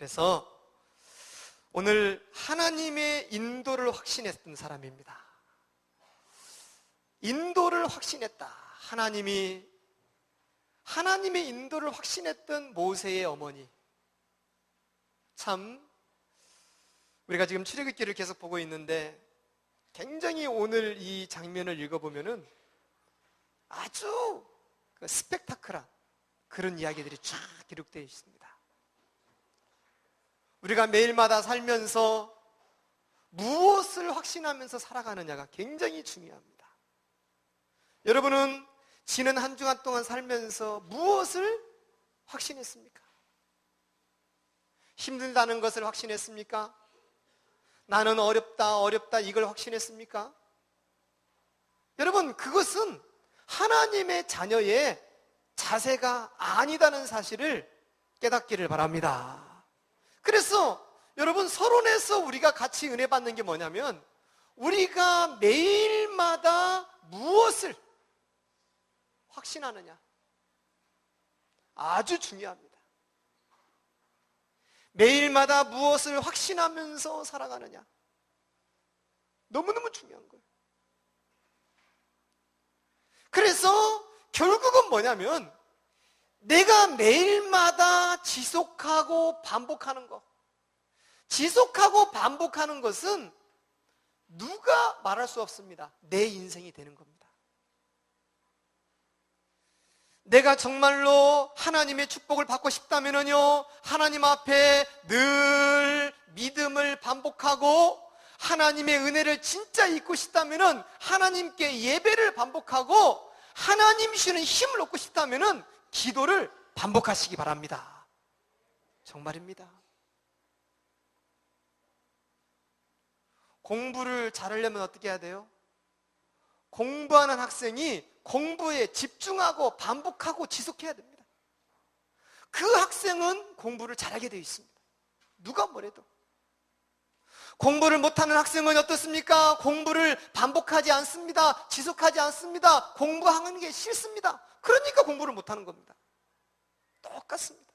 그래서 오늘 하나님의 인도를 확신했던 사람입니다. 인도를 확신했다. 하나님의 인도를 확신했던 모세의 어머니. 참 우리가 지금 출애굽기를 계속 보고 있는데 굉장히 오늘 이 장면을 읽어보면은 아주 스펙타클한 그런 이야기들이 쫙 기록되어 있습니다. 우리가 매일마다 살면서 무엇을 확신하면서 살아가느냐가 굉장히 중요합니다. 여러분은 지난 한 주간 동안 살면서 무엇을 확신했습니까? 힘들다는 것을 확신했습니까? 나는 어렵다 이걸 확신했습니까? 여러분, 그것은 하나님의 자녀의 자세가 아니다는 사실을 깨닫기를 바랍니다. 그래서 여러분, 서론에서 우리가 같이 은혜 받는 게 뭐냐면 우리가 매일마다 무엇을 확신하느냐, 아주 중요합니다. 매일마다 무엇을 확신하면서 살아가느냐, 너무너무 중요한 거예요. 그래서 결국은 뭐냐면 내가 매일마다 지속하고 반복하는 것, 지속하고 반복하는 것은 누가 말할 수 없습니다. 내 인생이 되는 겁니다. 내가 정말로 하나님의 축복을 받고 싶다면요, 하나님 앞에 늘 믿음을 반복하고 하나님의 은혜를 진짜 잊고 싶다면은 하나님께 예배를 반복하고 하나님 주시는 힘을 얻고 싶다면은 기도를 반복하시기 바랍니다. 정말입니다. 공부를 잘하려면 어떻게 해야 돼요? 공부하는 학생이 공부에 집중하고 반복하고 지속해야 됩니다. 그 학생은 공부를 잘하게 되어 있습니다. 누가 뭐래도. 공부를 못하는 학생은 어떻습니까? 공부를 반복하지 않습니다. 지속하지 않습니다. 공부하는 게 싫습니다. 그러니까 공부를 못하는 겁니다. 똑같습니다.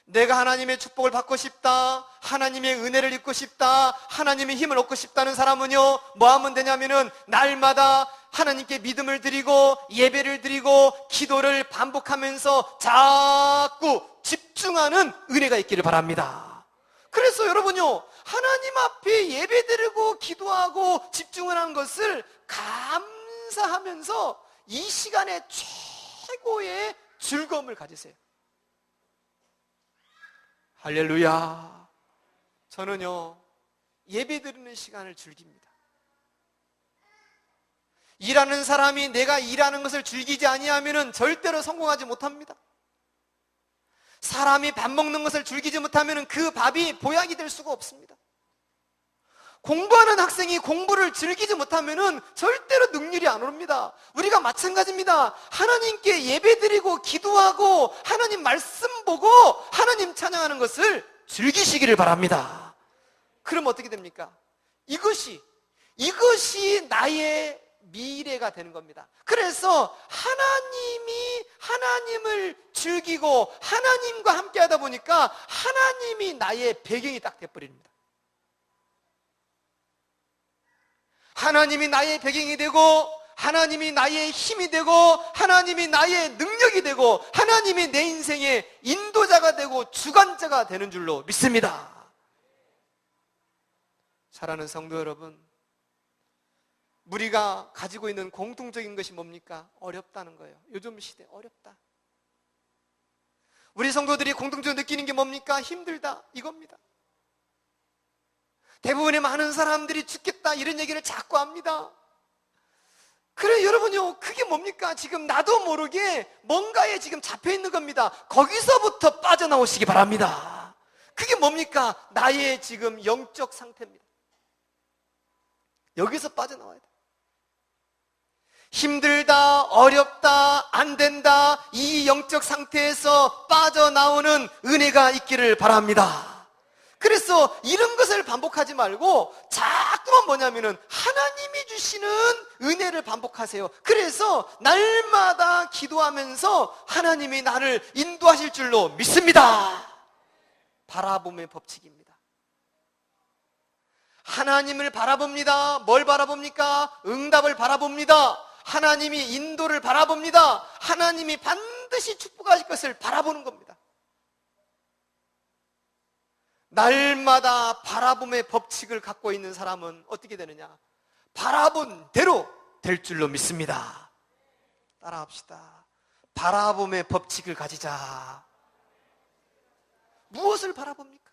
내가 하나님의 축복을 받고 싶다, 하나님의 은혜를 입고 싶다, 하나님의 힘을 얻고 싶다는 사람은요, 뭐 하면 되냐면은 날마다 하나님께 믿음을 드리고 예배를 드리고 기도를 반복하면서 자꾸 집중하는 은혜가 있기를 바랍니다. 그래서 여러분요, 하나님 앞에 예배 드리고 기도하고 집중을 하는 것을 감사하면서 이 시간에 최고의 즐거움을 가지세요. 할렐루야. 저는요, 예배 드리는 시간을 즐깁니다. 일하는 사람이 내가 일하는 것을 즐기지 아니하면은 절대로 성공하지 못합니다. 사람이 밥 먹는 것을 즐기지 못하면은 그 밥이 보약이 될 수가 없습니다. 공부하는 학생이 공부를 즐기지 못하면은 절대로 능률이 안 오릅니다. 우리가 마찬가지입니다. 하나님께 예배드리고 기도하고 하나님 말씀 보고 하나님 찬양하는 것을 즐기시기를 바랍니다. 그럼 어떻게 됩니까? 이것이 나의 미래가 되는 겁니다. 그래서 하나님을 즐기고 하나님과 함께 하다 보니까 하나님이 나의 배경이 딱 돼버립니다. 하나님이 나의 배경이 되고 하나님이 나의 힘이 되고 하나님이 나의 능력이 되고 하나님이 내 인생의 인도자가 되고 주관자가 되는 줄로 믿습니다. 사랑하는 성도 여러분, 우리가 가지고 있는 공통적인 것이 뭡니까? 어렵다는 거예요. 요즘 시대 어렵다. 우리 성도들이 공통적으로 느끼는 게 뭡니까? 힘들다, 이겁니다. 대부분의 많은 사람들이 죽겠다 이런 얘기를 자꾸 합니다. 그래 여러분요, 그게 뭡니까? 지금 나도 모르게 뭔가에 지금 잡혀있는 겁니다. 거기서부터 빠져나오시기 바랍니다. 그게 뭡니까? 나의 지금 영적 상태입니다. 여기서 빠져나와야 돼. 힘들다, 어렵다, 안 된다, 이 영적 상태에서 빠져나오는 은혜가 있기를 바랍니다. 그래서 이런 것을 반복하지 말고 자꾸만 뭐냐면은 하나님이 주시는 은혜를 반복하세요. 그래서 날마다 기도하면서 하나님이 나를 인도하실 줄로 믿습니다. 바라봄의 법칙입니다. 하나님을 바라봅니다. 뭘 바라봅니까? 응답을 바라봅니다. 하나님이 인도를 바라봅니다. 하나님이 반드시 축복하실 것을 바라보는 겁니다. 날마다 바라봄의 법칙을 갖고 있는 사람은 어떻게 되느냐? 바라본 대로 될 줄로 믿습니다. 따라합시다. 바라봄의 법칙을 가지자. 무엇을 바라봅니까?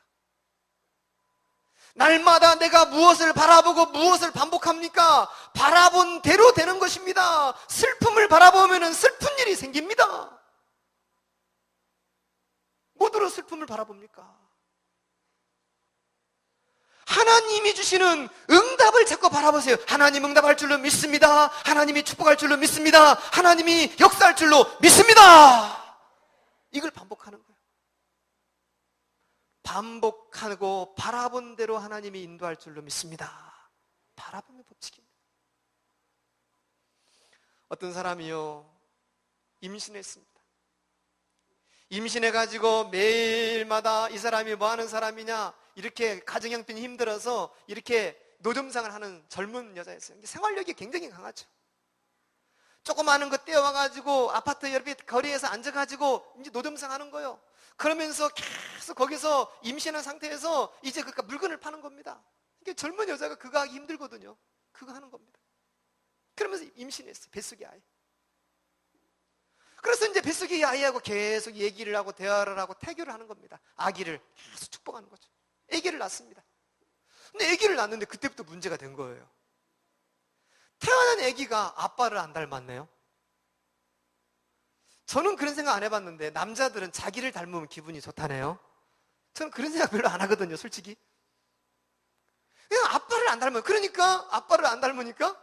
날마다 내가 무엇을 바라보고 무엇을 반복합니까? 바라본 대로 되는 것입니다. 슬픔을 바라보면 슬픈 일이 생깁니다. 뭐더러 슬픔을 바라봅니까? 하나님이 주시는 응답을 자꾸 바라보세요. 하나님 응답할 줄로 믿습니다. 하나님이 축복할 줄로 믿습니다. 하나님이 역사할 줄로 믿습니다. 이걸 반복하는 거예요. 반복하고 바라본 대로 하나님이 인도할 줄로 믿습니다. 바라보는 법칙입니다. 어떤 사람이요, 임신했습니다. 임신해가지고 매일마다 이 사람이 뭐 하는 사람이냐, 이렇게 가정형편이 힘들어서 이렇게 노점상을 하는 젊은 여자였어요. 생활력이 굉장히 강하죠. 조그마한 거 떼어와가지고 아파트 옆에 거리에서 앉아가지고 이제 노점상 하는 거예요. 그러면서 계속 거기서 임신한 상태에서 이제 그러니까 물건을 파는 겁니다. 이게 젊은 여자가 그거 하기 힘들거든요. 그거 하는 겁니다. 그러면서 임신했어요. 뱃속의 아이. 그래서 이제 뱃속의 아이하고 계속 얘기를 하고 대화를 하고 태교를 하는 겁니다. 아기를 계속 축복하는 거죠. 아기를 낳습니다. 근데 아기를 낳는데 그때부터 문제가 된 거예요. 태어난 아기가 아빠를 안 닮았네요. 저는 그런 생각 안 해봤는데 남자들은 자기를 닮으면 기분이 좋다네요. 저는 그런 생각 별로 안 하거든요, 솔직히. 그냥 아빠를 안 닮아요. 그러니까 아빠를 안 닮으니까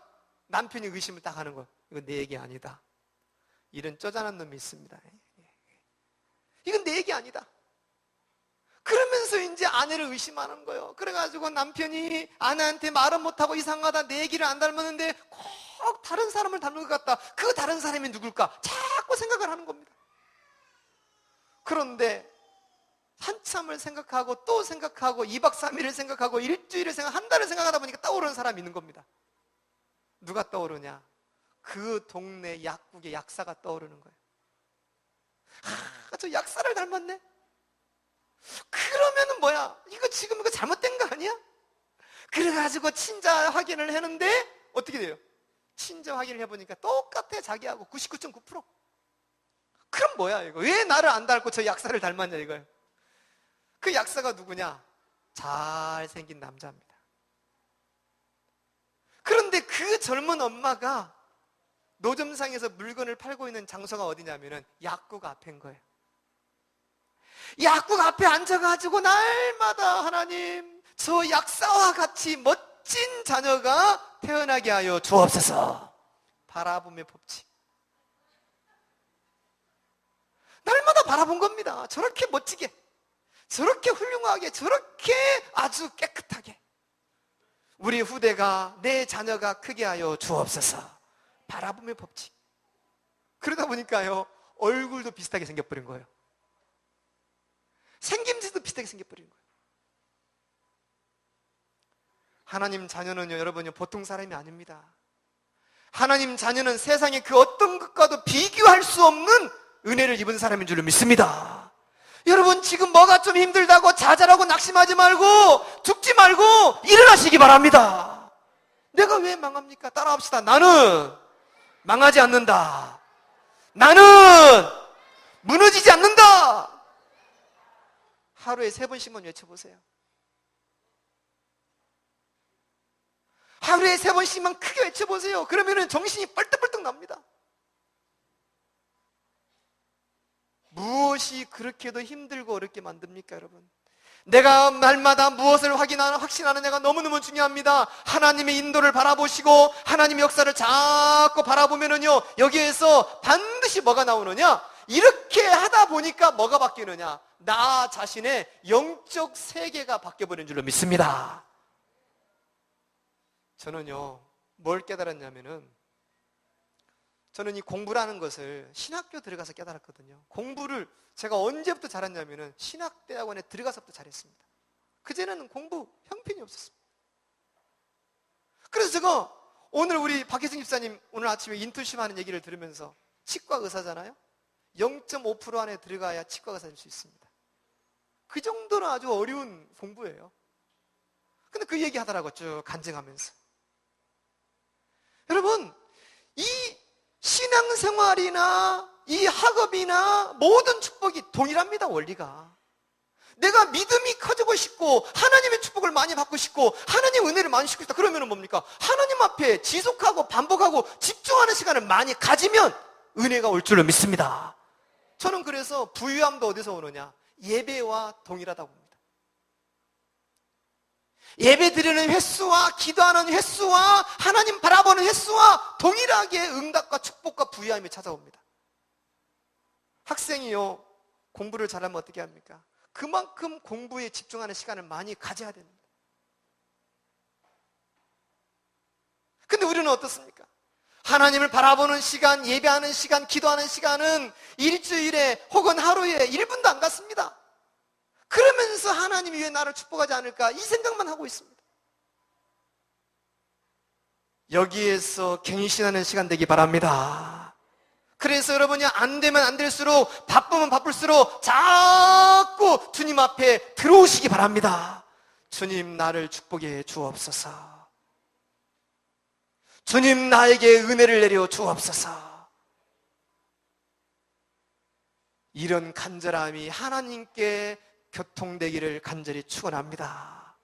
남편이 의심을 딱 하는 거예요. 이건 내 얘기 아니다. 이런 쪼잔한 놈이 있습니다. 이건 내 얘기 아니다. 그러면서 이제 아내를 의심하는 거예요. 그래가지고 남편이 아내한테 말은 못하고 이상하다, 내 얘기를 안 닮았는데 꼭 다른 사람을 닮은 것 같다. 그 다른 사람이 누굴까? 자꾸 생각을 하는 겁니다. 그런데 한참을 생각하고 또 생각하고 2박 3일을 생각하고 일주일을 한 달을 생각하다 보니까 떠오르는 사람이 있는 겁니다. 누가 떠오르냐? 그 동네 약국의 약사가 떠오르는 거예요. 저 약사를 닮았네? 그러면은 뭐야? 이거 지금 이거 잘못된 거 아니야? 그래가지고 친자 확인을 했는데 어떻게 돼요? 친자 확인을 해보니까 똑같아, 자기하고 99.9%. 그럼 뭐야 이거? 왜 나를 안 닮고 저 약사를 닮았냐 이거예요. 그 약사가 누구냐? 잘생긴 남자입니다. 그런데 그 젊은 엄마가 노점상에서 물건을 팔고 있는 장소가 어디냐면은 약국 앞인 거예요. 약국 앞에 앉아가지고 날마다 하나님, 저 약사와 같이 멋진 자녀가 태어나게 하여 주옵소서. 바라봄의 법칙. 날마다 바라본 겁니다. 저렇게 멋지게, 저렇게 훌륭하게, 저렇게 아주 깨끗하게 우리 후대가, 내 자녀가 크게 하여 주옵소서. 바라봄의 법칙. 그러다 보니까요, 얼굴도 비슷하게 생겨버린 거예요. 생김새도 비슷하게 생겨버린 거예요. 하나님 자녀는요, 여러분요, 보통 사람이 아닙니다. 하나님 자녀는 세상의 그 어떤 것과도 비교할 수 없는 은혜를 입은 사람인 줄로 믿습니다. 여러분, 지금 뭐가 좀 힘들다고 좌절하고 낙심하지 말고 죽지 말고 일어나시기 바랍니다. 내가 왜 망합니까? 따라합시다. 나는 망하지 않는다. 나는 무너지지 않는다. 하루에 3번씩만 외쳐보세요. 하루에 3번씩만 크게 외쳐보세요. 그러면 정신이 뻘떡뻘떡 납니다. 무엇이 그렇게도 힘들고 어렵게 만듭니까, 여러분? 내가 날마다 무엇을 확신하느냐가 너무너무 중요합니다. 하나님의 인도를 바라보시고 하나님의 역사를 자꾸 바라보면은요, 여기에서 반드시 뭐가 나오느냐? 이렇게 하다 보니까 뭐가 바뀌느냐? 나 자신의 영적 세계가 바뀌어버린 줄로 믿습니다. 저는요, 뭘 깨달았냐면은, 저는 이 공부라는 것을 신학교 들어가서 깨달았거든요. 공부를 제가 언제부터 잘했냐면은 신학대학원에 들어가서부터 잘했습니다. 그전에는 공부 형편이 없었습니다. 그래서 제가 오늘 우리 박혜승 집사님 오늘 아침에 인턴십 하는 얘기를 들으면서 치과 의사잖아요. 0.5% 안에 들어가야 치과 의사 될 수 있습니다. 그 정도로 아주 어려운 공부예요. 근데 그 얘기 하더라고 쭉 간증하면서. 여러분, 이 신앙생활이나 이 학업이나 모든 축복이 동일합니다. 원리가. 내가 믿음이 커지고 싶고 하나님의 축복을 많이 받고 싶고 하나님의 은혜를 많이 받고 싶다. 그러면 뭡니까? 하나님 앞에 지속하고 반복하고 집중하는 시간을 많이 가지면 은혜가 올 줄로 믿습니다. 저는 그래서 부유함도 어디서 오느냐? 예배와 동일하다고 봅니다. 예배 드리는 횟수와 기도하는 횟수와 하나님 바라보는 횟수와 동일하게 응답과 축복과 부유함이 찾아옵니다. 학생이요, 공부를 잘하면 어떻게 합니까? 그만큼 공부에 집중하는 시간을 많이 가져야 됩니다. 근데 우리는 어떻습니까? 하나님을 바라보는 시간, 예배하는 시간, 기도하는 시간은 일주일에 혹은 하루에 1분도 안 갔습니다. 그러면서 하나님이 왜 나를 축복하지 않을까? 이 생각만 하고 있습니다. 여기에서 갱신하는 시간 되기 바랍니다. 그래서 여러분이 안 되면 안 될수록 바쁘면 바쁠수록 자꾸 주님 앞에 들어오시기 바랍니다. 주님 나를 축복해 주옵소서. 주님 나에게 은혜를 내려 주옵소서. 이런 간절함이 하나님께 교통되기를 간절히 축원합니다.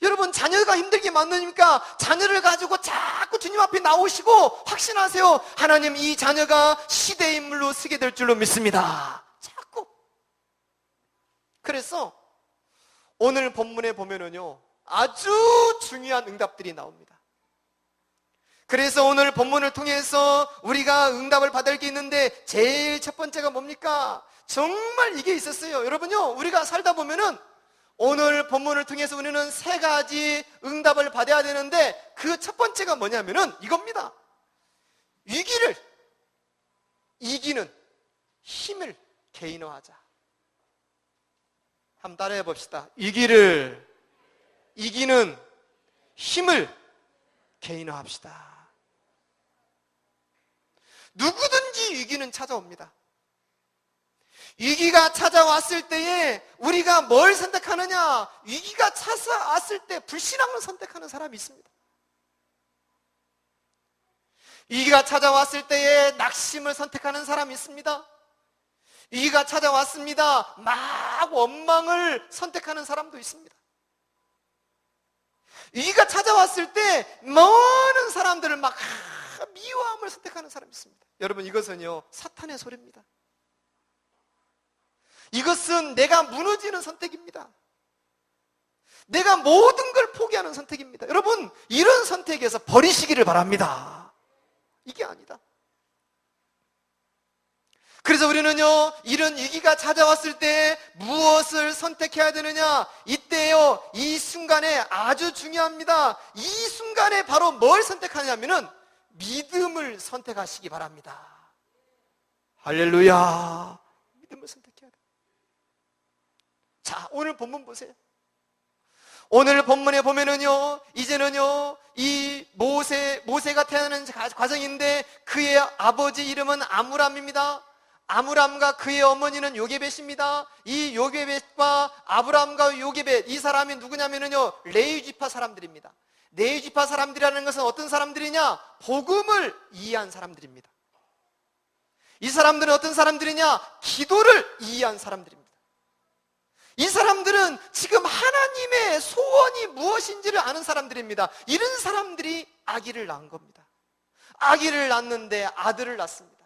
여러분, 자녀가 힘들게 만드니까 자녀를 가지고 자꾸 주님 앞에 나오시고 확신하세요. 하나님, 이 자녀가 시대의 인물로 서게 될 줄로 믿습니다. 자꾸. 그래서 오늘 본문에 보면은요, 아주 중요한 응답들이 나옵니다. 그래서 오늘 본문을 통해서 우리가 응답을 받을 게 있는데 제일 첫 번째가 뭡니까? 정말 이게 있었어요. 여러분요, 우리가 살다 보면은 오늘 본문을 통해서 우리는 세 가지 응답을 받아야 되는데 그 첫 번째가 뭐냐면은 이겁니다. 위기를 이기는 힘을 개인화하자. 한번 따라해 봅시다. 위기를 이기는 힘을 개인화합시다. 누구든지 위기는 찾아옵니다. 위기가 찾아왔을 때에 우리가 뭘 선택하느냐? 위기가 찾아왔을 때 불신앙을 선택하는 사람이 있습니다. 위기가 찾아왔을 때에 낙심을 선택하는 사람이 있습니다. 위기가 찾아왔습니다. 막 원망을 선택하는 사람도 있습니다. 위기가 찾아왔을 때 많은 사람들을 막 미워함을 선택하는 사람이 있습니다. 여러분, 이것은요 사탄의 소리입니다. 이것은 내가 무너지는 선택입니다. 내가 모든 걸 포기하는 선택입니다. 여러분, 이런 선택에서 버리시기를 바랍니다. 이게 아니다. 그래서 우리는요, 이런 위기가 찾아왔을 때 무엇을 선택해야 되느냐? 이때요, 이 순간에 아주 중요합니다. 이 순간에 바로 뭘 선택하냐면은 믿음을 선택하시기 바랍니다. 할렐루야. 믿음을 선택해야 돼요. 자, 오늘 본문 보세요. 오늘 본문에 보면은요, 이제는요, 이 모세가 태어나는 과정인데 그의 아버지 이름은 아므람입니다. 아므람과 그의 어머니는 요게벳입니다. 이 요게벳과 아브람과 요게벳, 이 사람이 누구냐면요, 레위 지파 사람들입니다. 레위 지파 사람들이라는 것은 어떤 사람들이냐? 복음을 이해한 사람들입니다. 이 사람들은 어떤 사람들이냐? 기도를 이해한 사람들입니다. 이 사람들은 지금 하나님의 소원이 무엇인지를 아는 사람들입니다. 이런 사람들이 아기를 낳은 겁니다. 아기를 낳는데 아들을 낳습니다.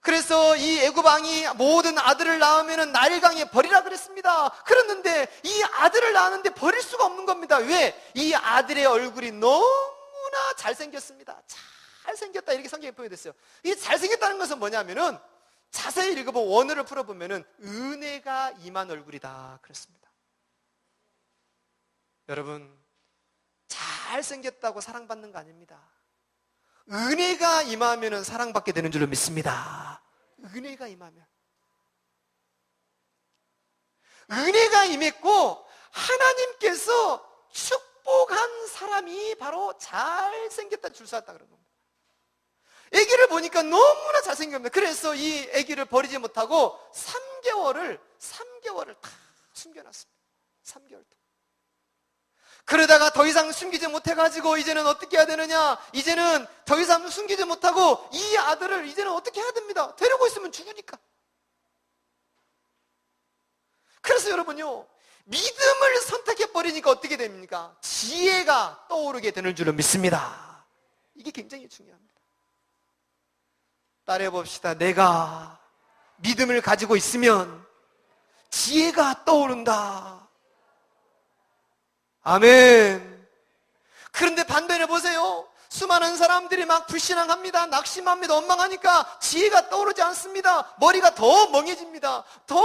그래서 이 애굽 왕이 모든 아들을 낳으면 나일강에 버리라 그랬습니다. 그랬는데 이 아들을 낳았는데 버릴 수가 없는 겁니다. 왜? 이 아들의 얼굴이 너무나 잘생겼습니다. 잘생겼다, 이렇게 성경에 표현됐어요. 이 잘생겼다는 것은 뭐냐면은 자세히 읽어보면, 원어를 풀어보면은 은혜가 임한 얼굴이다 그랬습니다. 여러분, 잘생겼다고 사랑받는 거 아닙니다. 은혜가 임하면 사랑받게 되는 줄로 믿습니다. 은혜가 임하면. 은혜가 임했고 하나님께서 축복한 사람이 바로 잘생겼다 줄 섰다 그런 겁니다. 아기를 보니까 너무나 잘생겼습니다. 그래서 이 아기를 버리지 못하고 3개월을 다 숨겨놨습니다. 3개월 동안. 그러다가 더 이상 숨기지 못해가지고 이제는 어떻게 해야 되느냐? 이제는 더 이상 숨기지 못하고 이 아들을 이제는 어떻게 해야 됩니다. 데리고 있으면 죽으니까. 그래서 여러분요, 믿음을 선택해버리니까 어떻게 됩니까? 지혜가 떠오르게 되는 줄로 믿습니다. 이게 굉장히 중요합니다. 따라해봅시다. 내가 믿음을 가지고 있으면 지혜가 떠오른다. 아멘. 그런데 반대로 보세요. 수많은 사람들이 막 불신앙합니다. 낙심합니다. 원망하니까 지혜가 떠오르지 않습니다. 머리가 더 멍해집니다. 더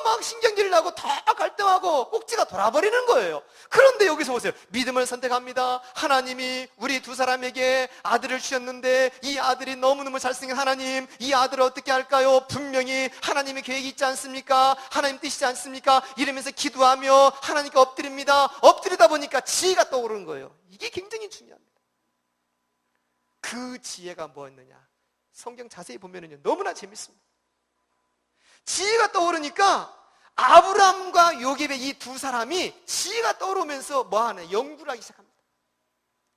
막 신경질 나고 더 갈등하고 꼭지가 돌아버리는 거예요. 그런데 여기서 보세요. 믿음을 선택합니다. 하나님이 우리 두 사람에게 아들을 주셨는데 이 아들이 너무너무 잘생긴 하나님, 이 아들을 어떻게 할까요? 분명히 하나님의 계획이 있지 않습니까? 하나님 뜻이지 않습니까? 이러면서 기도하며 하나님께 엎드립니다. 엎드리다 보니까 지혜가 떠오르는 거예요. 이게 굉장히 중요합니다. 그 지혜가 뭐였느냐? 성경 자세히 보면은요, 너무나 재밌습니다. 지혜가 떠오르니까 아브라함과 요셉의 이 두 사람이 지혜가 떠오르면서 뭐하냐? 연구를 하기 시작합니다.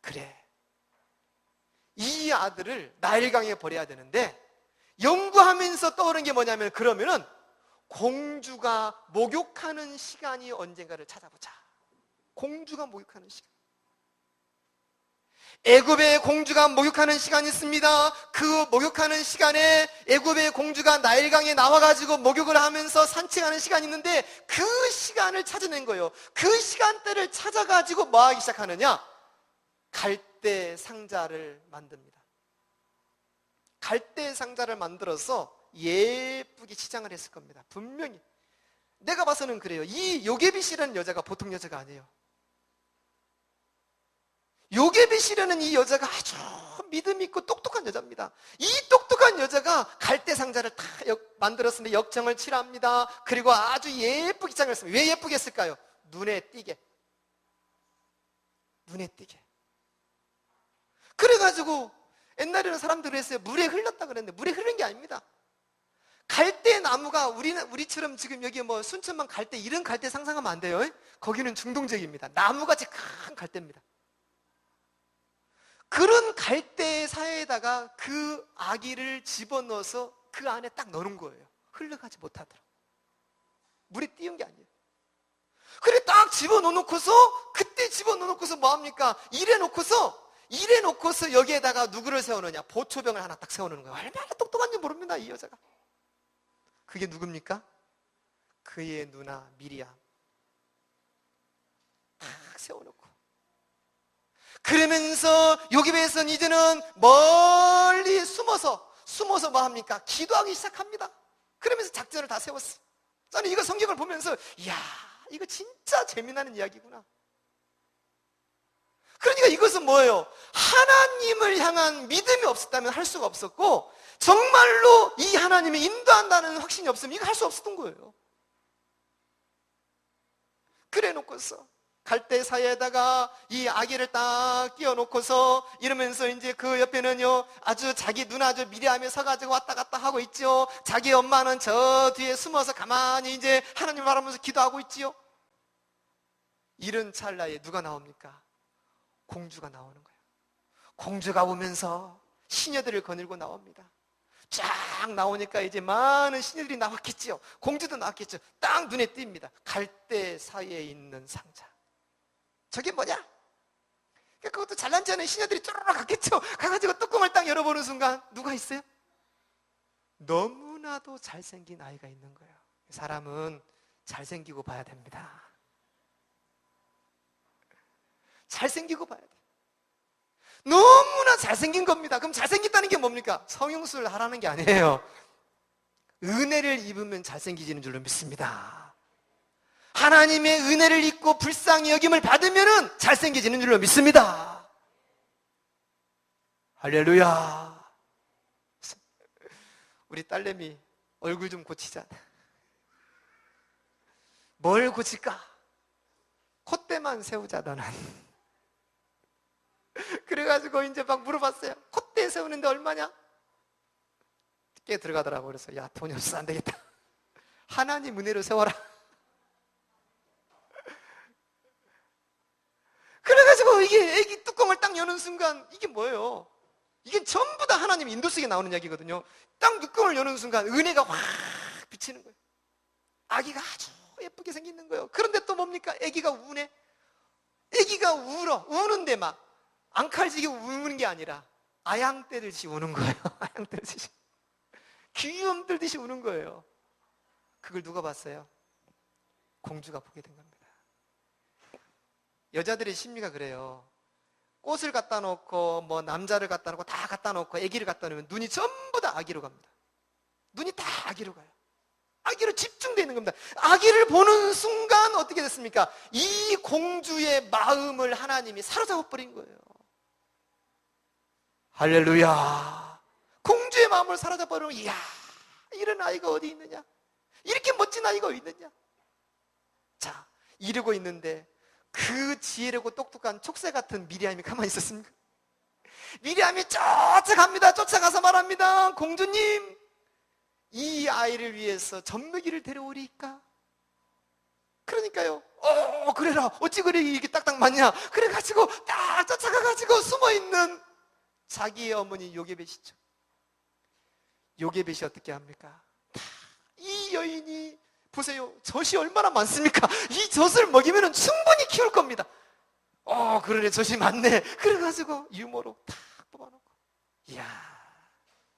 그래, 이 아들을 나일강에 버려야 되는데 연구하면서 떠오른 게 뭐냐면, 그러면은 공주가 목욕하는 시간이 언젠가를 찾아보자. 공주가 목욕하는 시간. 애굽의 공주가 목욕하는 시간이 있습니다. 그 목욕하는 시간에 애굽의 공주가 나일강에 나와가지고 목욕을 하면서 산책하는 시간이 있는데 그 시간을 찾아낸 거예요. 그 시간대를 찾아가지고 뭐 하기 시작하느냐? 갈대 상자를 만듭니다. 갈대 상자를 만들어서 예쁘게 치장을 했을 겁니다. 분명히. 내가 봐서는 그래요. 이 요게빗이라는 여자가 보통 여자가 아니에요. 요게빗이라는 이 여자가 아주 믿음 있고 똑똑한 여자입니다. 이 똑똑한 여자가 갈대 상자를 다 만들었는데 역청을 칠합니다. 그리고 아주 예쁘게 치장을 했습니다. 왜 예쁘게 했을까요? 눈에 띄게. 눈에 띄게. 그래가지고 옛날에는 사람들이 했어요. 물에 흘렀다 그랬는데 물에 흐른 게 아닙니다. 갈대 나무가 우리처럼 지금 여기 뭐 순천만 갈대 이런 갈대 상상하면 안 돼요. 거기는 중동적입니다. 나무같이 큰 갈대입니다. 그런 갈대 사이에다가 그 아기를 집어넣어서 그 안에 딱 넣는 거예요. 흘러가지 못하도록. 물에 띄운 게 아니에요. 그래 딱 집어넣어놓고서 그때 집어넣어놓고서 뭐합니까? 이래놓고서 여기에다가 누구를 세우느냐? 보초병을 하나 딱 세워놓는 거예요. 얼마나 똑똑한지 모릅니다, 이 여자가. 그게 누굽니까? 그의 누나 미리암. 딱 세워놓고. 그러면서 요기베에서는 이제는 멀리 숨어서 뭐 합니까? 기도하기 시작합니다. 그러면서 작전을 다 세웠어요. 저는 이거 성경을 보면서 이야, 이거 진짜 재미나는 이야기구나. 그러니까 이것은 뭐예요? 하나님을 향한 믿음이 없었다면 할 수가 없었고, 정말로 이 하나님이 인도한다는 확신이 없으면 이거 할 수 없었던 거예요. 그래 놓고서 갈대 사이에다가 이 아기를 딱 끼워놓고서 이러면서 이제 그 옆에는요 아주 자기 누나 아주 미리암이 서가지고 왔다 갔다 하고 있죠. 자기 엄마는 저 뒤에 숨어서 가만히 이제 하나님 바라보면서 기도하고 있지요. 이런 찰나에 누가 나옵니까? 공주가 나오는 거예요. 공주가 오면서 시녀들을 거느리고 나옵니다. 쫙 나오니까 이제 많은 시녀들이 나왔겠지요. 공주도 나왔겠죠. 딱 눈에 띕니다. 갈대 사이에 있는 상자. 저게 뭐냐? 그것도 잘난지 않은 시녀들이 쪼르르 갔겠죠. 가가지고 뚜껑을 딱 열어보는 순간 누가 있어요? 너무나도 잘생긴 아이가 있는 거예요. 사람은 잘생기고 봐야 됩니다. 잘생기고 봐야 돼. 너무나 잘생긴 겁니다. 그럼 잘생겼다는 게 뭡니까? 성형수를 하라는 게 아니에요. 은혜를 입으면 잘생기지는 줄로 믿습니다. 하나님의 은혜를 입고 불쌍히 여김을 받으면 잘생겨지는 줄로 믿습니다. 할렐루야. 우리 딸내미 얼굴 좀 고치자. 뭘 고칠까? 콧대만 세우자 너는. 그래가지고 이제 막 물어봤어요. 콧대 세우는데 얼마냐? 꽤 들어가더라고. 그래서 야, 돈이 없어서 안 되겠다. 하나님 은혜로 세워라. 그래가지고 이게 애기 뚜껑을 딱 여는 순간 이게 뭐예요? 이게 전부 다 하나님 인도 속에 나오는 이야기거든요. 딱 뚜껑을 여는 순간 은혜가 확 비치는 거예요. 아기가 아주 예쁘게 생기는 거예요. 그런데 또 뭡니까? 아기가 우네. 아기가 울어. 우는데 막 앙칼지게 우는 게 아니라 아양 때듯이 우는 거예요. 아양 때듯이. 귀염 들듯이 우는 거예요. 그걸 누가 봤어요? 공주가 보게 된 겁니다. 여자들의 심리가 그래요. 꽃을 갖다 놓고 뭐 남자를 갖다 놓고 다 갖다 놓고 아기를 갖다 놓으면 눈이 전부 다 아기로 갑니다. 눈이 다 아기로 가요. 아기로 집중되어 있는 겁니다. 아기를 보는 순간 어떻게 됐습니까? 이 공주의 마음을 하나님이 사로잡아 버린 거예요. 할렐루야. 공주의 마음을 사로잡아 버리면 이야, 이런 아이가 어디 있느냐? 이렇게 멋진 아이가 어디 있느냐? 자, 이러고 있는데 그 지혜롭고 똑똑한 촉새 같은 미리암이 가만히 있었습니까? 미리암이 쫓아갑니다. 쫓아가서 말합니다. 공주님, 이 아이를 위해서 젖먹이를 데려오리까? 그러니까요. 그래라. 어찌 그래 이게 딱딱 맞냐? 그래가지고 딱 쫓아가가지고 숨어있는 자기의 어머니 요게벳이죠. 요게벳이 어떻게 합니까? 이 여인이 보세요. 젖이 얼마나 많습니까? 이 젖을 먹이면 충분히 키울 겁니다. 그러네. 젖이 많네. 그래가지고 유모로 탁 뽑아놓고. 이야.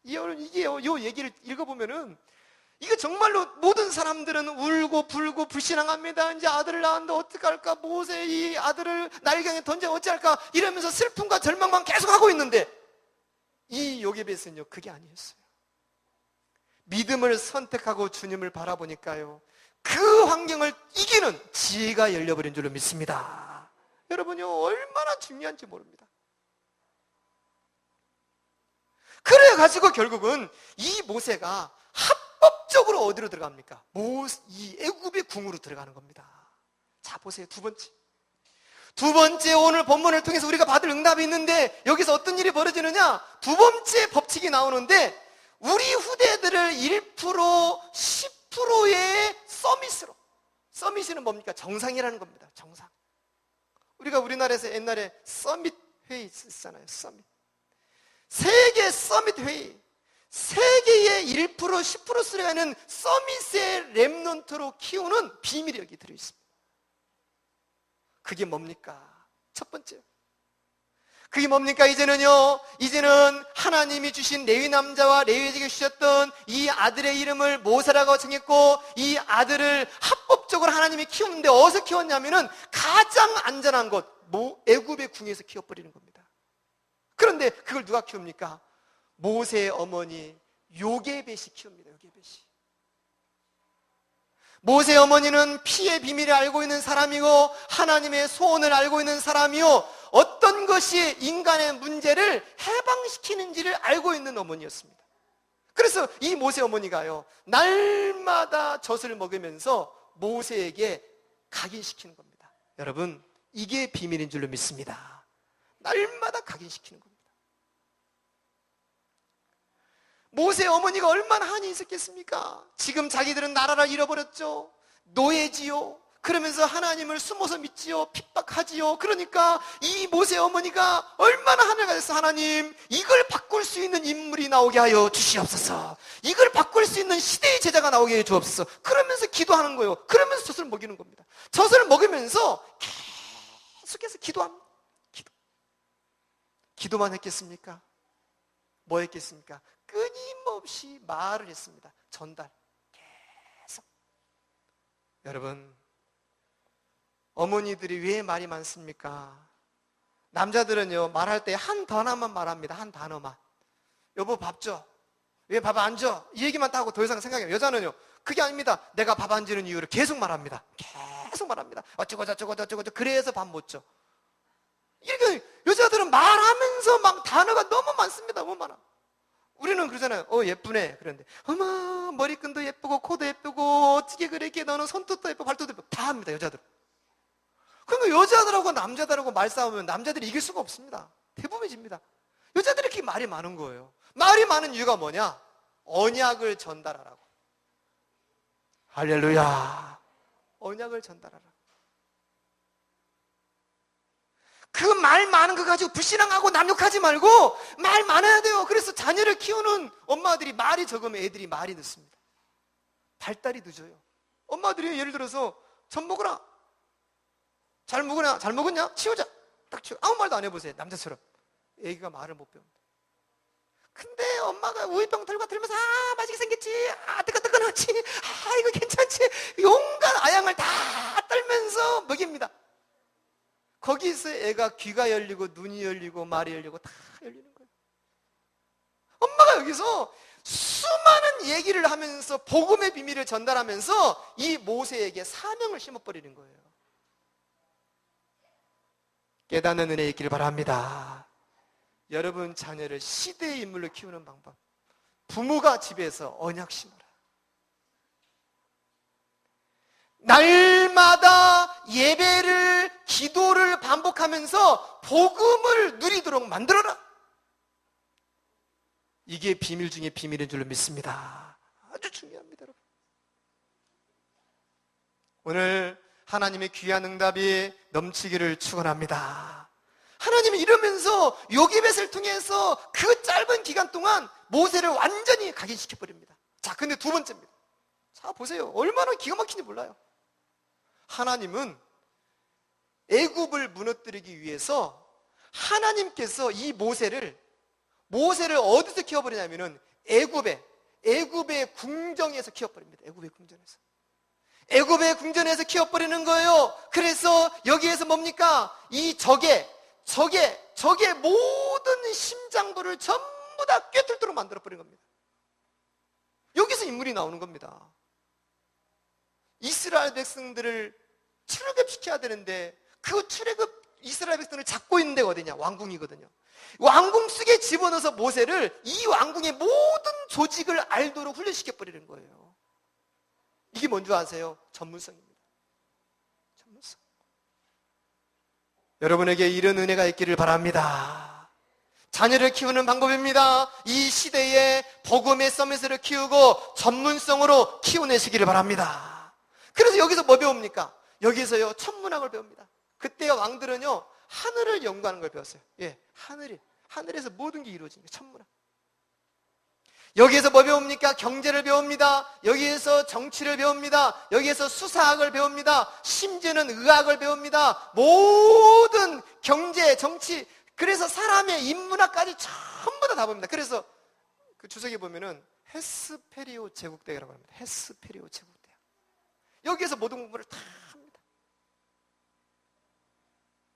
이게 요 얘기를 읽어보면은 이거 정말로 모든 사람들은 울고 불고 불신앙합니다. 이제 아들을 낳았는데 어떡할까? 모세 이 아들을 날강에 던져 어찌할까? 이러면서 슬픔과 절망만 계속하고 있는데 이 요게벳은요, 그게 아니었어요. 믿음을 선택하고 주님을 바라보니까요, 그 환경을 이기는 지혜가 열려버린 줄로 믿습니다. 여러분요, 얼마나 중요한지 모릅니다. 그래가지고 결국은 이 모세가 합법적으로 어디로 들어갑니까? 이 애굽의 궁으로 들어가는 겁니다. 자, 보세요. 두 번째 오늘 본문을 통해서 우리가 받을 응답이 있는데 여기서 어떤 일이 벌어지느냐? 두 번째 법칙이 나오는데 우리 후대들을 1%, 10%의 서밋으로. 서밋은 뭡니까? 정상이라는 겁니다. 정상. 우리가 우리나라에서 옛날에 서밋 회의 있었잖아요. 서밋. 세계 서밋 회의. 세계의 1%, 10% 수령하는 서밋의 렘넌트로 키우는 비밀이 여기 들어있습니다. 그게 뭡니까? 첫 번째. 그게 뭡니까? 이제는 하나님이 주신 레위 남자와 레위에게 주셨던 이 아들의 이름을 모세라고 정했고, 이 아들을 합법적으로 하나님이 키우는데 어디서 키웠냐면은 가장 안전한 곳, 애굽의 궁에서 키워버리는 겁니다. 그런데 그걸 누가 키웁니까? 모세의 어머니 요게벳이 키웁니다. 요게벳이. 모세의 어머니는 피의 비밀을 알고 있는 사람이고 하나님의 소원을 알고 있는 사람이요, 어떤 것이 인간의 문제를 해방시키는지를 알고 있는 어머니였습니다. 그래서 이 모세 어머니가요, 날마다 젖을 먹으면서 모세에게 각인시키는 겁니다. 여러분, 이게 비밀인 줄로 믿습니다. 날마다 각인시키는 겁니다. 모세 어머니가 얼마나 한이 있었겠습니까? 지금 자기들은 나라를 잃어버렸죠. 노예지요. 그러면서 하나님을 숨어서 믿지요. 핍박하지요. 그러니까 이 모세 어머니가 얼마나 한을 가졌어. 하나님, 이걸 바꿀 수 있는 인물이 나오게 하여 주시옵소서. 이걸 바꿀 수 있는 시대의 제자가 나오게 해 주옵소서. 그러면서 기도하는 거예요. 그러면서 젖을 먹이는 겁니다. 젖을 먹으면서 계속해서 기도합니다. 기도만 했겠습니까? 뭐 했겠습니까? 끊임없이 말을 했습니다. 전달. 계속. 여러분, 어머니들이 왜 말이 많습니까? 남자들은요, 말할 때 한 단어만 말합니다. 한 단어만. 여보 밥 줘. 왜 밥 안 줘? 이 얘기만 다 하고 더 이상 생각해요. 여자는요, 그게 아닙니다. 내가 밥 안 주는 이유를 계속 말합니다. 계속 말합니다. 어쩌고 저쩌고 저쩌고 그래서 밥 못 줘. 이렇게 여자들은 말하면서 하면서 막 단어가 너무 많습니다. 너무 많아. 우리는 그러잖아요. 예쁘네. 그런데 어머, 머리끈도 예쁘고 코도 예쁘고 어떻게 그렇게 너는 손톱도 예쁘고 발톱도 예쁘고 다 합니다. 여자들. 그러니까 여자들하고 남자들하고 말싸우면 남자들이 이길 수가 없습니다. 대부분이 집니다. 여자들이 이렇게 말이 많은 거예요. 말이 많은 이유가 뭐냐? 언약을 전달하라고. 할렐루야. 언약을 전달하라. 그 말 많은 거 가지고 불신앙하고 남욕하지 말고 말 많아야 돼요. 그래서 자녀를 키우는 엄마들이 말이 적으면 애들이 말이 늦습니다. 발달이 늦어요. 엄마들이 예를 들어서 젖 먹으라. 잘 먹으냐? 잘 먹었냐? 치우자. 딱 치우. 아무 말도 안 해보세요. 남자처럼. 애기가 말을 못 배웁니다. 근데 엄마가 우유병 들고 들면서 맛있게 생겼지. 뜨끈뜨끈하지. 이거 괜찮지. 온갖 아양을 다 떨면서 먹입니다. 거기서 애가 귀가 열리고 눈이 열리고 말이 열리고 다 열리는 거예요. 엄마가 여기서 수많은 얘기를 하면서 복음의 비밀을 전달하면서 이 모세에게 사명을 심어버리는 거예요. 깨닫는 은혜 있기를 바랍니다. 여러분 자녀를 시대의 인물로 키우는 방법, 부모가 집에서 언약 심어라. 날마다 예배를, 기도를 반복하면서 복음을 누리도록 만들어라. 이게 비밀 중에 비밀인 줄로 믿습니다. 아주 중요합니다, 여러분. 오늘 하나님의 귀한 응답이 넘치기를 축원합니다. 하나님은 이러면서 요기벳을 통해서 그 짧은 기간 동안 모세를 완전히 각인시켜버립니다. 자, 근데 두 번째입니다. 자, 보세요. 얼마나 기가 막힌지 몰라요. 하나님은 애굽을 무너뜨리기 위해서 하나님께서 이 모세를 어디서 키워버리냐면은 애굽의 궁정에서 키워버립니다. 애굽의 궁전에서 키워버리는 거예요. 그래서 여기에서 뭡니까? 이 적의 모든 심장부를 전부 다 꿰뚫도록 만들어버린 겁니다. 여기서 인물이 나오는 겁니다. 이스라엘 백성들을 출애굽시켜야 되는데 그 출애굽 이스라엘 백성을 잡고 있는 데가 어디냐? 왕궁이거든요. 왕궁 속에 집어넣어서 모세를 이 왕궁의 모든 조직을 알도록 훈련시켜버리는 거예요. 이게 뭔지 아세요? 전문성입니다. 전문성. 여러분에게 이런 은혜가 있기를 바랍니다. 자녀를 키우는 방법입니다. 이 시대에 복음의 서밋을 키우고 전문성으로 키워내시기를 바랍니다. 그래서 여기서 뭐 배웁니까? 여기서요 천문학을 배웁니다. 그때 왕들은요 하늘을 연구하는 걸 배웠어요. 하늘에서 모든 게 이루어지는 거예요. 천문학. 여기에서 뭐 배웁니까? 경제를 배웁니다. 여기에서 정치를 배웁니다. 여기에서 수사학을 배웁니다. 심지어는 의학을 배웁니다. 모든 경제, 정치, 그래서 사람의 인문학까지 전부 다 봅니다. 그래서 그 주석에 보면은 헤스페리오 제국대학이라고 합니다. 헤스페리오 제국대학. 여기에서 모든 공부를 다 합니다.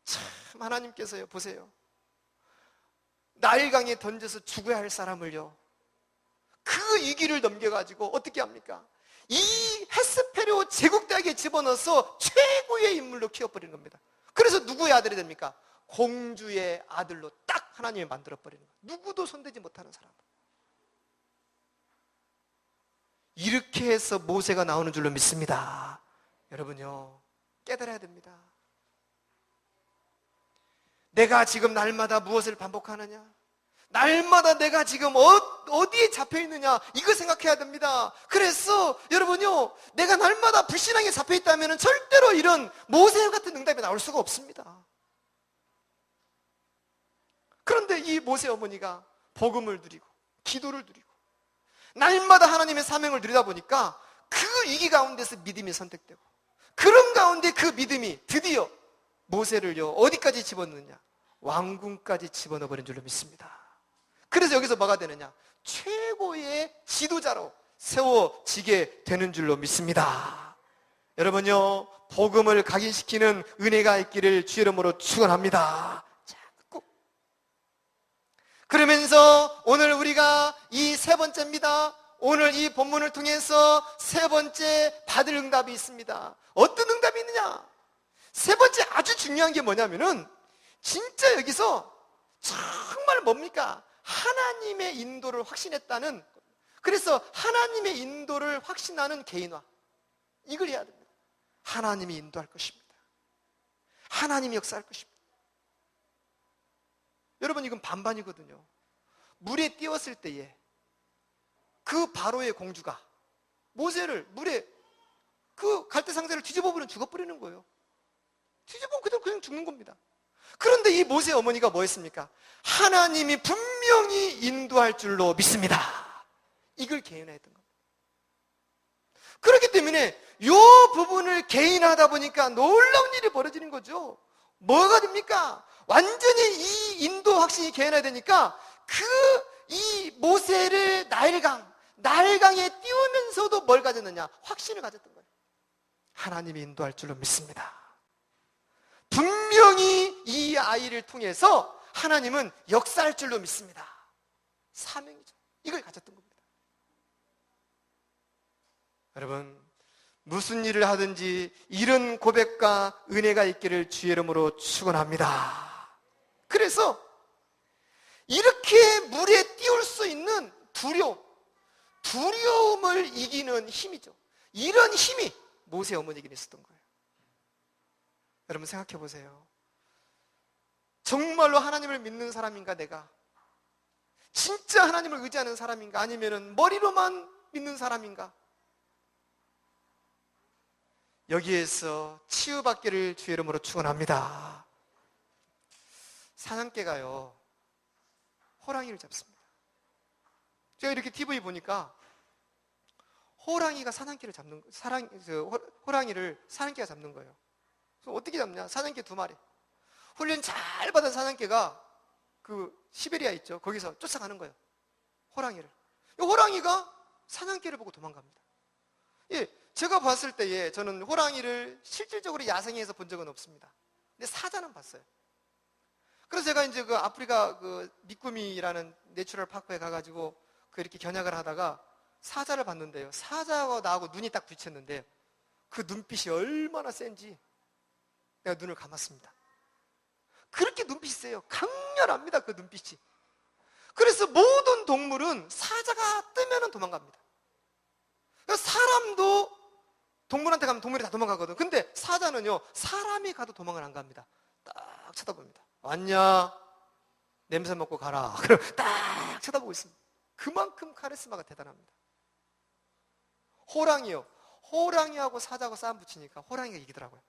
참 하나님께서요 보세요. 나일강에 던져서 죽어야 할 사람을요 그 위기를 넘겨가지고 어떻게 합니까? 이 헤스페리오 제국대학에 집어넣어서 최고의 인물로 키워버리는 겁니다. 그래서 누구의 아들이 됩니까? 공주의 아들로 딱 하나님이 만들어버리는 거예요. 누구도 손대지 못하는 사람. 이렇게 해서 모세가 나오는 줄로 믿습니다. 여러분요 깨달아야 됩니다. 내가 지금 날마다 무엇을 반복하느냐? 날마다 내가 지금 어디에 잡혀있느냐? 이거 생각해야 됩니다. 그래서 여러분요 내가 날마다 불신앙에 잡혀있다면 절대로 이런 모세 같은 응답이 나올 수가 없습니다. 그런데 이 모세 어머니가 복음을 누리고 기도를 누리고 날마다 하나님의 사명을 누리다 보니까 그 위기 가운데서 믿음이 선택되고 그런 가운데 그 믿음이 드디어 모세를요 어디까지 집어넣느냐? 왕궁까지 집어넣어버린 줄로 믿습니다. 그래서 여기서 뭐가 되느냐? 최고의 지도자로 세워지게 되는 줄로 믿습니다. 여러분요 복음을 각인시키는 은혜가 있기를 주의 이름으로 축원합니다. 자꾸 그러면서 오늘 우리가 이 세 번째입니다. 오늘 이 본문을 통해서 세 번째 받을 응답이 있습니다. 어떤 응답이 있느냐? 세 번째 아주 중요한 게 뭐냐면은 진짜 여기서 정말 뭡니까? 하나님의 인도를 확신했다는, 그래서 하나님의 인도를 확신하는 개인화, 이걸 해야 됩니다. 하나님이 인도할 것입니다. 하나님이 역사할 것입니다. 여러분, 이건 반반이거든요. 물에 띄웠을 때에 그 바로의 공주가 모세를 물에 그 갈대상자를 뒤집어버리면 죽어버리는 거예요. 뒤집으면 그냥 죽는 겁니다. 그런데 이 모세 어머니가 뭐 했습니까? 하나님이 분명히 인도할 줄로 믿습니다. 이걸 개인화했던 겁니다. 그렇기 때문에 이 부분을 개인화하다 보니까 놀라운 일이 벌어지는 거죠. 뭐가 됩니까? 완전히 이 인도 확신이 개인화되니까 이 모세를 나일강에 띄우면서도 뭘 가졌느냐? 확신을 가졌던 거예요. 하나님이 인도할 줄로 믿습니다. 분명히 이 아이를 통해서 하나님은 역사할 줄로 믿습니다. 사명이죠. 이걸 가졌던 겁니다. 여러분, 무슨 일을 하든지 이런 고백과 은혜가 있기를 주의 이름으로 축원합니다. 그래서 이렇게 물에 띄울 수 있는 두려움을 이기는 힘이죠. 이런 힘이 모세 어머니에게 있었던 거예요. 여러분, 생각해 보세요. 정말로 하나님을 믿는 사람인가, 내가? 진짜 하나님을 의지하는 사람인가? 아니면 머리로만 믿는 사람인가? 여기에서 치유받기를 주의 이름으로 축원합니다. 사냥개가요, 호랑이를 잡습니다. 제가 이렇게 TV 보니까 호랑이가 사냥개를 잡는, 호랑이를 사냥개가 잡는 거예요. 그래서 어떻게 잡냐? 사냥개 2마리. 훈련 잘 받은 사냥개가 그 시베리아 있죠. 거기서 쫓아가는 거예요. 호랑이를. 이 호랑이가 사냥개를 보고 도망갑니다. 예, 제가 봤을 때에 저는 호랑이를 실질적으로 야생에서 본 적은 없습니다. 근데 사자는 봤어요. 그래서 제가 이제 그 아프리카 그 미꾸미라는 내추럴 파크에 가가지고 그 이렇게 겨냥을 하다가 사자를 봤는데요. 사자가 나하고 눈이 딱 부딪혔는데 그 눈빛이 얼마나 센지 내가 눈을 감았습니다. 그렇게 눈빛이 세요. 강렬합니다. 그 눈빛이. 그래서 모든 동물은 사자가 뜨면은 도망갑니다. 사람도 동물한테 가면 동물이 다 도망가거든. 근데 사자는요, 사람이 가도 도망을 안 갑니다. 딱 쳐다봅니다. 왔냐? 냄새 맡고 가라. 그럼 딱 쳐다보고 있습니다. 그만큼 카리스마가 대단합니다. 호랑이요. 호랑이하고 사자하고 싸움 붙이니까 호랑이가 이기더라고요.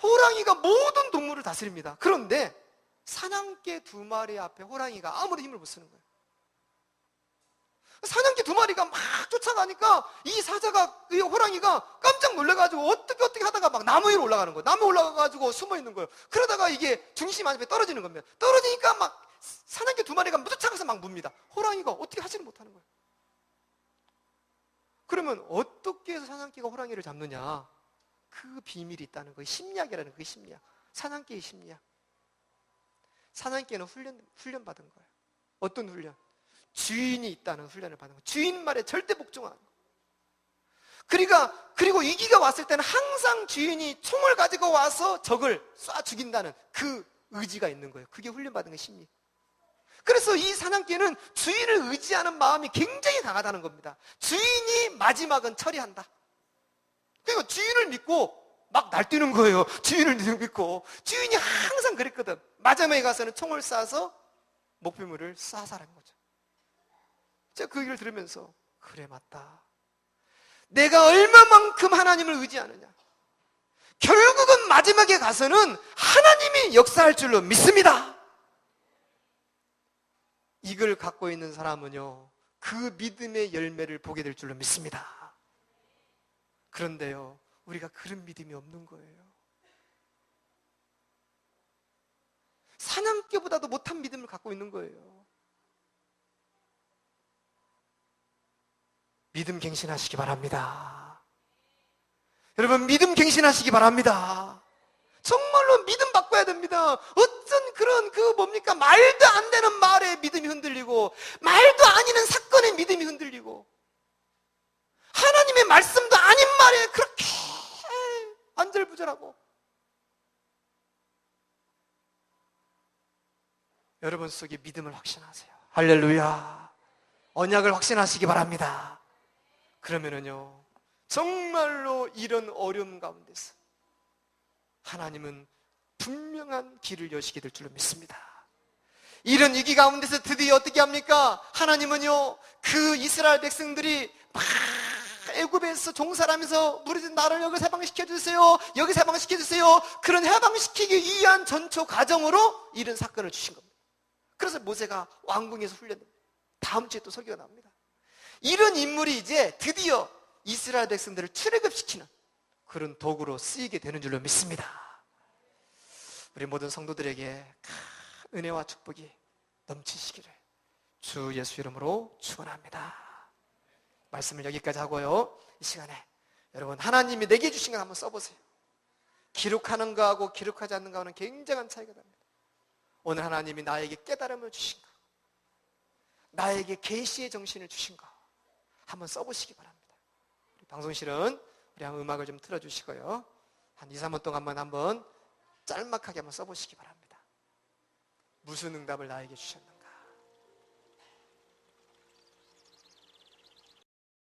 호랑이가 모든 동물을 다스립니다. 그런데 사냥개 2마리 앞에 호랑이가 아무리 힘을 못 쓰는 거예요. 사냥개 2마리가 막 쫓아가니까 이 호랑이가 깜짝 놀래가지고 어떻게 하다가 막 나무 위로 올라가는 거예요. 나무 올라가가지고 숨어 있는 거예요. 그러다가 이게 중심 안에 떨어지는 겁니다. 떨어지니까 막 사냥개 2마리가 쫓아가서 막 뭅니다. 호랑이가 어떻게 하지를 못하는 거예요. 그러면 어떻게 해서 사냥개가 호랑이를 잡느냐? 그 비밀이 있다는 거예요. 심리학이라는 그게 심리학. 사냥개의 심리학. 사냥개는 훈련받은 거예요. 어떤 훈련? 주인이 있다는 훈련을 받는 거예요. 주인 말에 절대 복종하는 거예요. 그리고 위기가 왔을 때는 항상 주인이 총을 가지고 와서 적을 쏴 죽인다는 그 의지가 있는 거예요. 그게 훈련받은 게 심리. 그래서 이 사냥개는 주인을 의지하는 마음이 굉장히 강하다는 겁니다. 주인이 마지막은 처리한다. 그러니까 주인을 믿고 막 날뛰는 거예요. 주인을 믿고. 주인이 항상 그랬거든. 마지막에 가서는 총을 쏴서 목표물을 쏴사라는 거죠. 제가 그 얘기를 들으면서 그래, 맞다. 내가 얼마만큼 하나님을 의지하느냐. 결국은 마지막에 가서는 하나님이 역사할 줄로 믿습니다. 이걸 갖고 있는 사람은요, 그 믿음의 열매를 보게 될 줄로 믿습니다. 그런데요, 우리가 그런 믿음이 없는 거예요. 사냥개보다도 못한 믿음을 갖고 있는 거예요. 믿음 갱신하시기 바랍니다. 여러분, 믿음 갱신하시기 바랍니다. 정말로 믿음 바꿔야 됩니다. 어쩐 그런 말도 안 되는 말에 믿음이 흔들리고, 말도 아니는 사건에 믿음이 흔들리고, 하나님의 말씀도 아닌 말에 그렇게 안절부절하고, 여러분 속에 믿음을 확신하세요. 할렐루야. 언약을 확신하시기 바랍니다. 그러면은요, 정말로 이런 어려움 가운데서 하나님은 분명한 길을 여시게 될 줄로 믿습니다. 이런 위기 가운데서 드디어 어떻게 합니까? 하나님은요, 그 이스라엘 백성들이 막 애굽에서 종살하면서 무리들 나를 여기 해방시켜 주세요, 여기 해방시켜 주세요, 그런 해방시키기 위한 전초 과정으로 이런 사건을 주신 겁니다. 그래서 모세가 왕궁에서 훈련됩니다. 다음 주에 또 설교가 나옵니다. 이런 인물이 이제 드디어 이스라엘 백성들을 출애굽시키는 그런 도구로 쓰이게 되는 줄로 믿습니다. 우리 모든 성도들에게 은혜와 축복이 넘치시기를 주 예수 이름으로 축원합니다. 말씀을 여기까지 하고요, 이 시간에 여러분 하나님이 내게 주신 걸 한번 써보세요. 기록하는 거하고 기록하지 않는 거하고는 굉장한 차이가 납니다. 오늘 하나님이 나에게 깨달음을 주신 거, 나에게 계시의 정신을 주신 거 한번 써보시기 바랍니다. 우리 방송실은 우리 한번 음악을 좀 틀어주시고요, 한 2, 3분 동안 한번 짤막하게 한번 써보시기 바랍니다. 무슨 응답을 나에게 주셨는가?